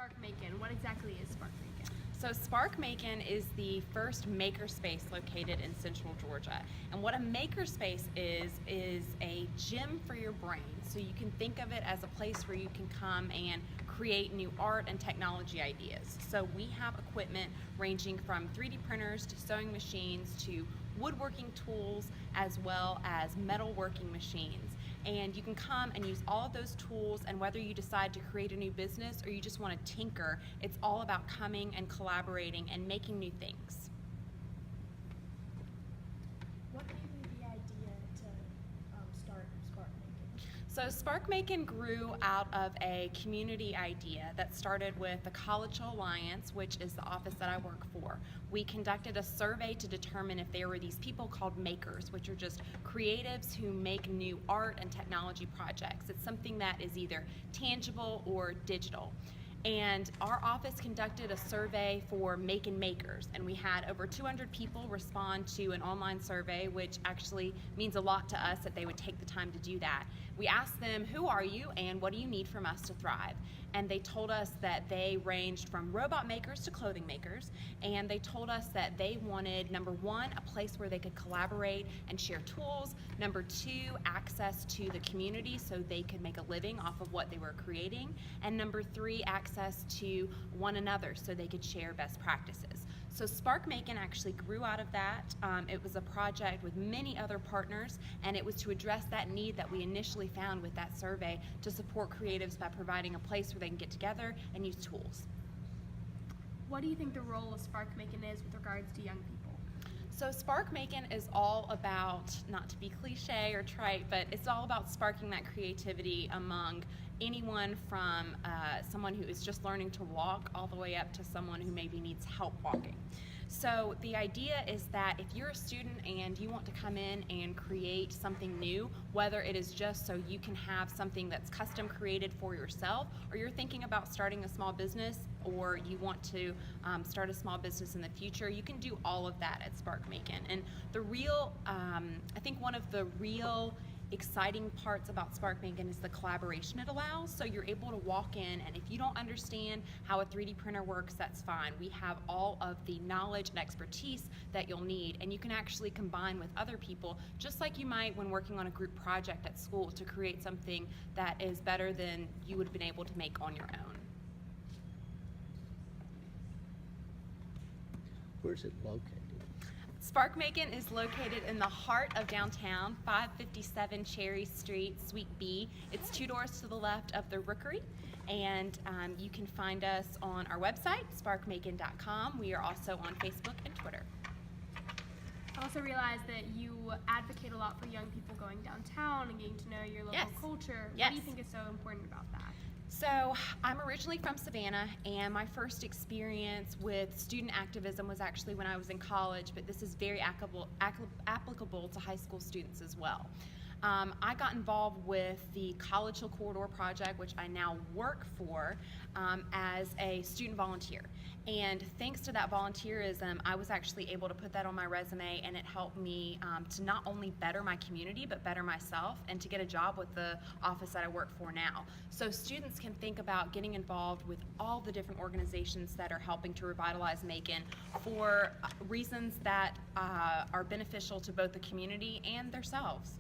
Spark Macon. What exactly is Spark Macon? So Spark Macon is the first makerspace located in Central Georgia. And what a makerspace is a gym for your brain. So you can think of it as a place where you can come and create new art and technology ideas. So we have equipment ranging from 3D printers to sewing machines to woodworking tools as well as metalworking machines. And you can come and use all of those tools, and whether you decide to create a new business or you just want to tinker, it's all about coming and collaborating and making new things. What gave you the idea to start Spark Macon? So Spark Macon grew out of a community idea that started with the College Alliance, which is the office that I work for. We conducted a survey to determine if there were these people called makers, which are just creatives who make new art and technology projects. It's something that is either tangible or digital. And our office conducted a survey for Macon makers, and we had over 200 people respond to an online survey, which actually means a lot to us that they would take the time to do that. We asked them, who are you and what do you need from us to thrive? And they told us that they ranged from robot makers to clothing makers, and they told us that they wanted, number one, a place where they could collaborate and share tools, number two, access to the community so they could make a living off of what they were creating, and number three, access to one another so they could share best practices. So Spark Macon actually grew out of that. It was a project with many other partners, and it was to address that need that we initially found with that survey to support creatives by providing a place where they can get together and use tools. What do you think the role of Spark Macon is with regards to young people? So Spark Macon is all about, not to be cliche or trite, but it's all about sparking that creativity among anyone from someone who is just learning to walk all the way up to someone who maybe needs help walking. So the idea is that if you're a student and you want to come in and create something new, whether it is just so you can have something that's custom created for yourself, or you're thinking about starting a small business, or you want to start a small business in the future, you can do all of that at Spark Macon. And the real, I think one of the real exciting parts about Spark Macon is the collaboration it allows. So you're able to walk in, and if you don't understand how a 3D printer works, that's fine. We have all of the knowledge and expertise that you'll need, and you can actually combine with other people, just like you might when working on a group project at school, to create something that is better than you would have been able to make on your own. Where's it located? Spark Macon is located in the heart of downtown, 557 Cherry Street, Suite B. It's 2 doors to the left of the Rookery, and you can find us on our website, sparkmacon.com. We are also on Facebook and Twitter. I also realized that you advocate a lot for young people going downtown and getting to know your local culture. Yes. What do you think is so important about that? So I'm originally from Savannah, and my first experience with student activism was actually when I was in college, but this is very applicable to high school students as well. I got involved with the College Hill Corridor Project, which I now work for, as a student volunteer. And thanks to that volunteerism, I was actually able to put that on my resume, and it helped me to not only better my community, but better myself, and to get a job with the office that I work for now. So students can think about getting involved with all the different organizations that are helping to revitalize Macon for reasons that are beneficial to both the community and themselves.